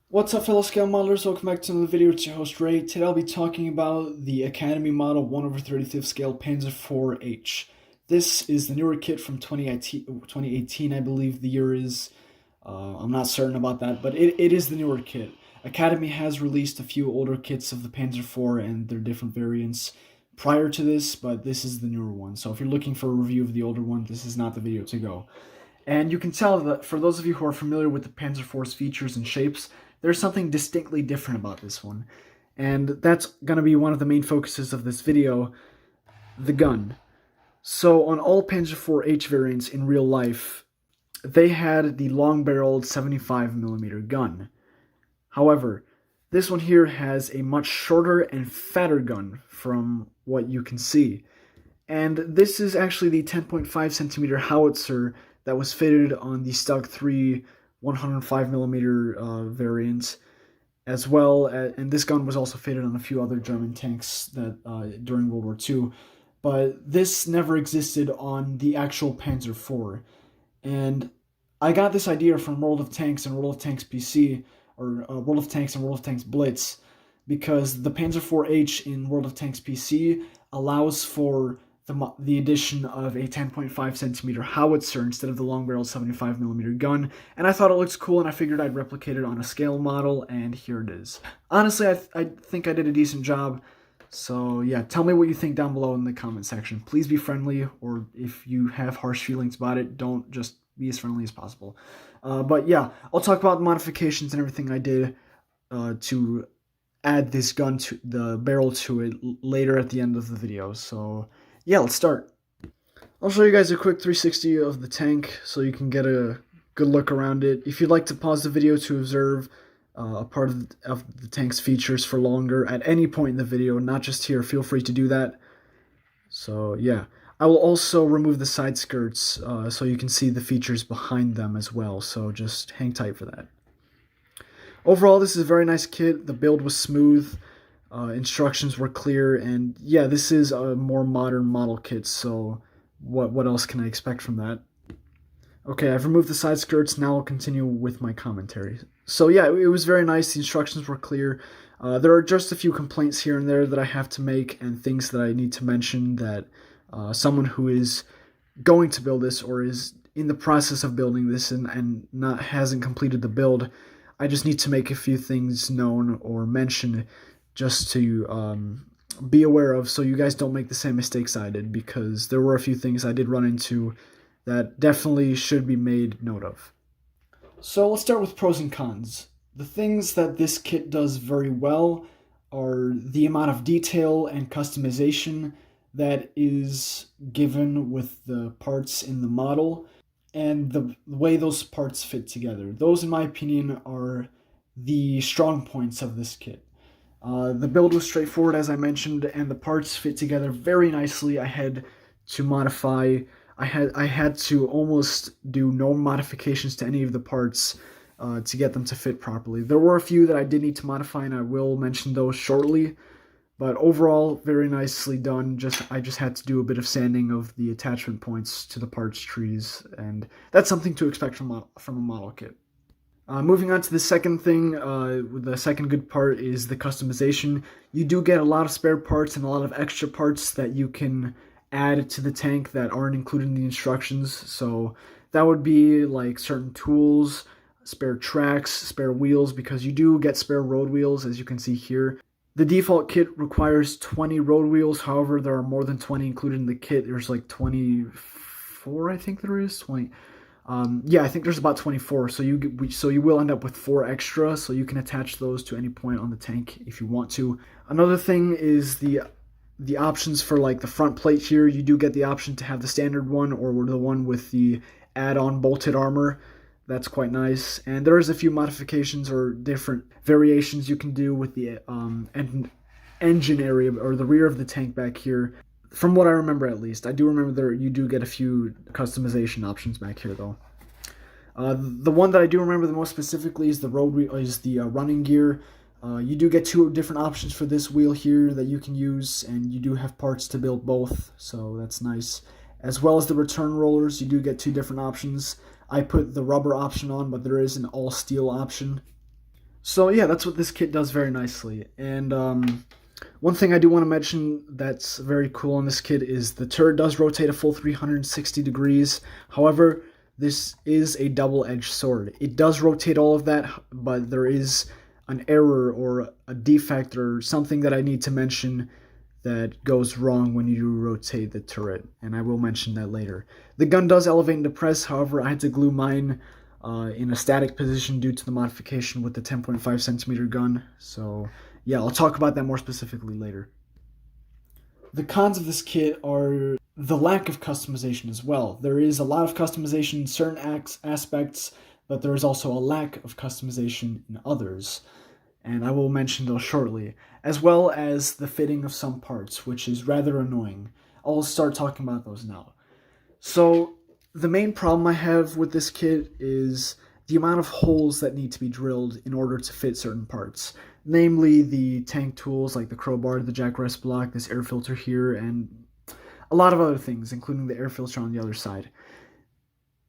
What's up, fellow scale modelers? Welcome back to another video. It's your host Ray. Today I'll be talking about the Academy Model 1/35 scale Panzer IV. This is the newer kit from 2018, I believe the year is. I'm not certain about that, but it is the newer kit. Academy has released a few older kits of the Panzer IV and their different variants prior to this, but this is the newer one. So if you're looking for a review of the older one, this is not the video to go. And you can tell that for those of you who are familiar with the Panzer IV's features and shapes, there's something distinctly different about this one. And that's going to be one of the main focuses of this video, the gun. So on all Panzer IV variants in real life, they had the long-barreled 75mm gun. However, this one here has a much shorter and fatter gun from what you can see. And this is actually the 10.5cm howitzer that was fitted on the Stug 3 105mm variant, as well, and this gun was also fitted on a few other German tanks that during World War II, but this never existed on the actual Panzer IV. And I got this idea from World of Tanks and World of Tanks PC, or World of Tanks and World of Tanks Blitz, because the Panzer IV in World of Tanks PC allows for the addition of a 10.5cm howitzer instead of the long-barreled 75mm gun, and I thought it looks cool, and I figured I'd replicate it on a scale model, and here it is. Honestly, I think I did a decent job, so yeah, tell me what you think down below in the comment section. Please be friendly, or if you have harsh feelings about it, don't, just be as friendly as possible. But yeah, I'll talk about the modifications and everything I did to add this gun to the barrel to it later at the end of the video, so yeah, let's start. I'll show you guys a quick 360 of the tank so you can get a good look around it. If you'd like to pause the video to observe a part of the tank's features for longer at any point in the video, not just here, feel free to do that. So yeah, I will also remove the side skirts so you can see the features behind them as well, so just hang tight for that. Overall, this is a very nice kit. The build was smooth. Instructions were clear, and yeah, this is a more modern model kit, so what else can I expect from that? Okay, I've removed the side skirts, now I'll continue with my commentary. So yeah, it was very nice, the instructions were clear. There are just a few complaints here and there that I have to make, and things that I need to mention that someone who is going to build this, or is in the process of building this and hasn't completed the build, I just need to make a few things known or mention just to be aware of, so you guys don't make the same mistakes I did, because there were a few things I did run into that definitely should be made note of. So let's start with pros and cons. The things that this kit does very well are the amount of detail and customization that is given with the parts in the model, and the way those parts fit together. Those, in my opinion, are the strong points of this kit. The build was straightforward, as I mentioned, and the parts fit together very nicely. I had to modify, I had to almost do no modifications to any of the parts to get them to fit properly. There were a few that I did need to modify, and I will mention those shortly, but overall, very nicely done. I just had to do a bit of sanding of the attachment points to the parts trees, and that's something to expect from a model kit. Moving on to the second thing, the second good part is the customization. You do get a lot of spare parts and a lot of extra parts that you can add to the tank that aren't included in the instructions. So that would be like certain tools, spare tracks, spare wheels, because you do get spare road wheels, as you can see here. The default kit requires 20 road wheels, however, there are more than 20 included in the kit. There's like 24, I think there is, 20. Yeah, I think there's about 24, so you will end up with 4 extra, so you can attach those to any point on the tank if you want to. Another thing is the options for like the front plate here. You do get the option to have the standard one or the one with the add-on bolted armor. That's quite nice, and there's a few modifications or different variations you can do with the engine area or the rear of the tank back here. From what I remember, at least. I do remember you do get a few customization options back here, though. The one that I do remember the most specifically is the running gear. You do get 2 different options for this wheel here that you can use, and you do have parts to build both, so that's nice. As well as the return rollers, you do get 2 different options. I put the rubber option on, but there is an all-steel option. So yeah, that's what this kit does very nicely. And one thing I do want to mention that's very cool on this kit is the turret does rotate a full 360 degrees. However, this is a double-edged sword. It does rotate all of that, but there is an error or a defect or something that I need to mention that goes wrong when you rotate the turret, and I will mention that later. The gun does elevate and depress, however, I had to glue mine in a static position due to the modification with the 10.5 centimeter gun, so yeah, I'll talk about that more specifically later. The cons of this kit are the lack of customization as well. There is a lot of customization in certain aspects, but there is also a lack of customization in others, and I will mention those shortly, as well as the fitting of some parts, which is rather annoying. I'll start talking about those now. So, the main problem I have with this kit is the amount of holes that need to be drilled in order to fit certain parts. Namely, the tank tools like the crowbar, the jack rest block, this air filter here, and a lot of other things, including the air filter on the other side.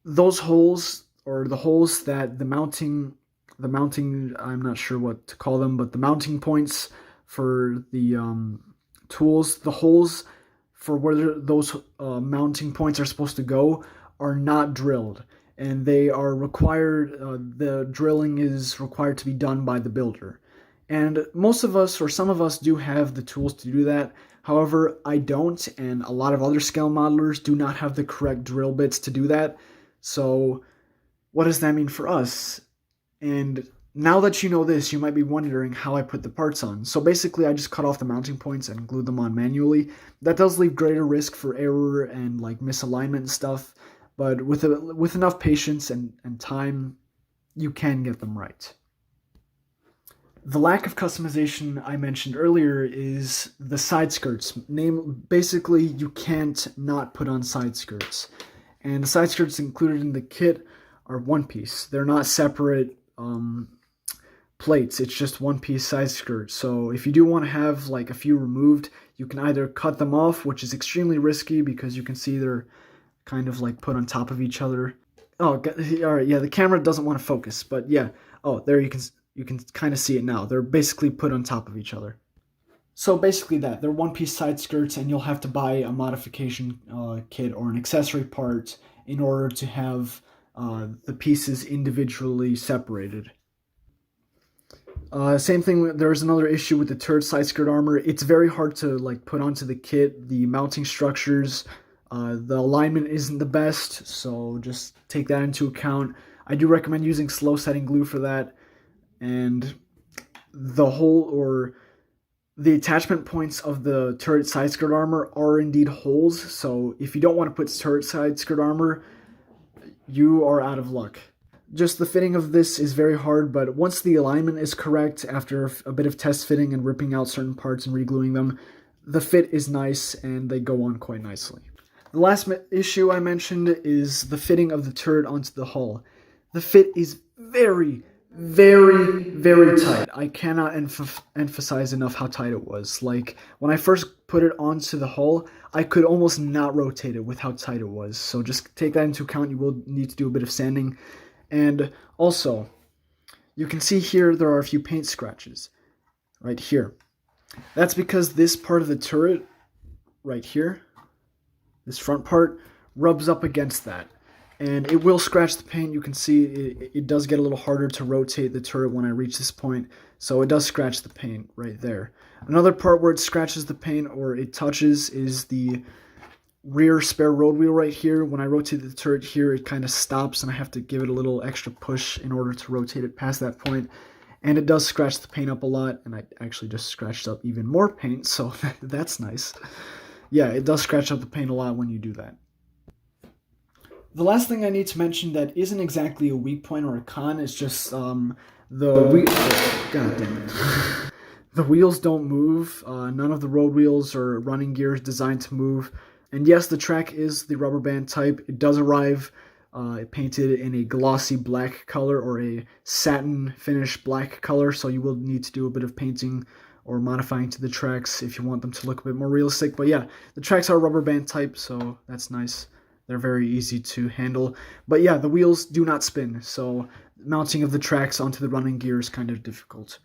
Those holes, or the holes that the mounting, I'm not sure what to call them, but the mounting points for the tools, the holes for where those mounting points are supposed to go are not drilled, and they are required, the drilling is required to be done by the builder. And most of us, or some of us, do have the tools to do that. However, I don't, and a lot of other scale modelers do not have the correct drill bits to do that. So what does that mean for us? And now that you know this, you might be wondering how I put the parts on. So basically, I just cut off the mounting points and glued them on manually. That does leave greater risk for error and like misalignment and stuff, but with enough patience and time, you can get them right. The lack of customization I mentioned earlier is the side skirts. Basically, you can't not put on side skirts. And the side skirts included in the kit are one piece. They're not separate plates. It's just one piece side skirt. So if you do want to have like a few removed, you can either cut them off, which is extremely risky because you can see they're kind of like put on top of each other. Oh, all right, yeah, the camera doesn't want to focus, but yeah. Oh, there you can kind of see it now. They're basically put on top of each other. So basically that. They're one-piece side skirts, and you'll have to buy a modification kit or an accessory part in order to have the pieces individually separated. Same thing, there's another issue with the turret side skirt armor. It's very hard to like put onto the kit. The mounting structures, the alignment isn't the best, so just take that into account. I do recommend using slow setting glue for that. And the hole or the attachment points of the turret side skirt armor are indeed holes, so if you don't want to put turret side skirt armor, you are out of luck. Just the fitting of this is very hard, but once the alignment is correct after a bit of test fitting and ripping out certain parts and re-gluing them, the fit is nice and they go on quite nicely. The last issue I mentioned is the fitting of the turret onto the hull. The fit is very, very tight. I cannot emphasize enough how tight it was. Like, when I first put it onto the hull, I could almost not rotate it with how tight it was. So just take that into account. You will need to do a bit of sanding. And also, you can see here there are a few paint scratches right here. That's because this part of the turret right here, this front part, rubs up against that. And it will scratch the paint. You can see it does get a little harder to rotate the turret when I reach this point. So it does scratch the paint right there. Another part where it scratches the paint or it touches is the rear spare road wheel right here. When I rotate the turret here, it kind of stops and I have to give it a little extra push in order to rotate it past that point. And it does scratch the paint up a lot. And I actually just scratched up even more paint, so that's nice. Yeah, it does scratch up the paint a lot when you do that. The last thing I need to mention that isn't exactly a weak point or a con is just God damn it. The wheels don't move. None of the road wheels or running gears designed to move. And yes, the track is the rubber band type. It does arrive painted in a glossy black color or a satin finish black color, so you will need to do a bit of painting or modifying to the tracks if you want them to look a bit more realistic. But yeah, the tracks are rubber band type, so that's nice. They're very easy to handle. But yeah, the wheels do not spin, so mounting of the tracks onto the running gear is kind of difficult.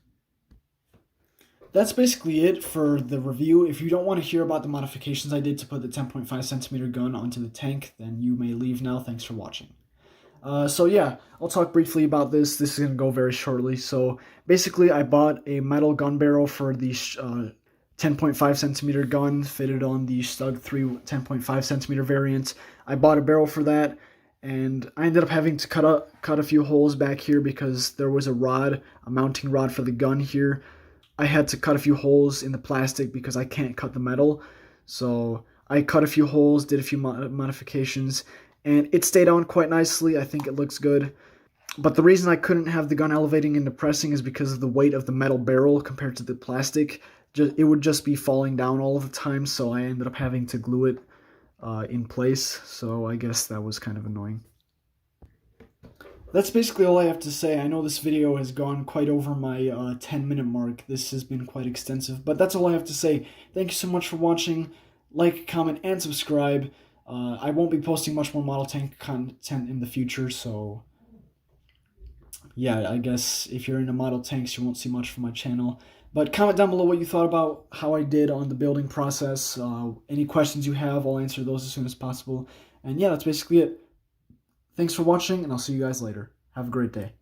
That's basically it for the review. If you don't want to hear about the modifications I did to put the 10.5 centimeter gun onto the tank, then you may leave now. Thanks for watching. So yeah, I'll talk briefly about this. This is going to go very shortly. So basically, I bought a metal gun barrel for the 10.5 centimeter gun fitted on the Stug 3 10.5 centimeter variant. I bought a barrel for that, and I ended up having to cut a few holes back here because there was a mounting rod for the gun here. I had to cut a few holes in the plastic because I can't cut the metal. So I cut a few holes, did a few modifications, and it stayed on quite nicely. I think it looks good. But the reason I couldn't have the gun elevating into pressing is because of the weight of the metal barrel compared to the plastic. It would just be falling down all of the time, so I ended up having to glue it in place. So I guess that was kind of annoying. That's basically all I have to say. I know this video has gone quite over my 10-minute mark. This has been quite extensive, but that's all I have to say. Thank you so much for watching. Like, comment, and subscribe. I won't be posting much more model tank content in the future, so yeah, I guess if you're into model tanks, you won't see much from my channel. But comment down below what you thought about how I did on the building process. Any questions you have, I'll answer those as soon as possible. And yeah, that's basically it. Thanks for watching, and I'll see you guys later. Have a great day.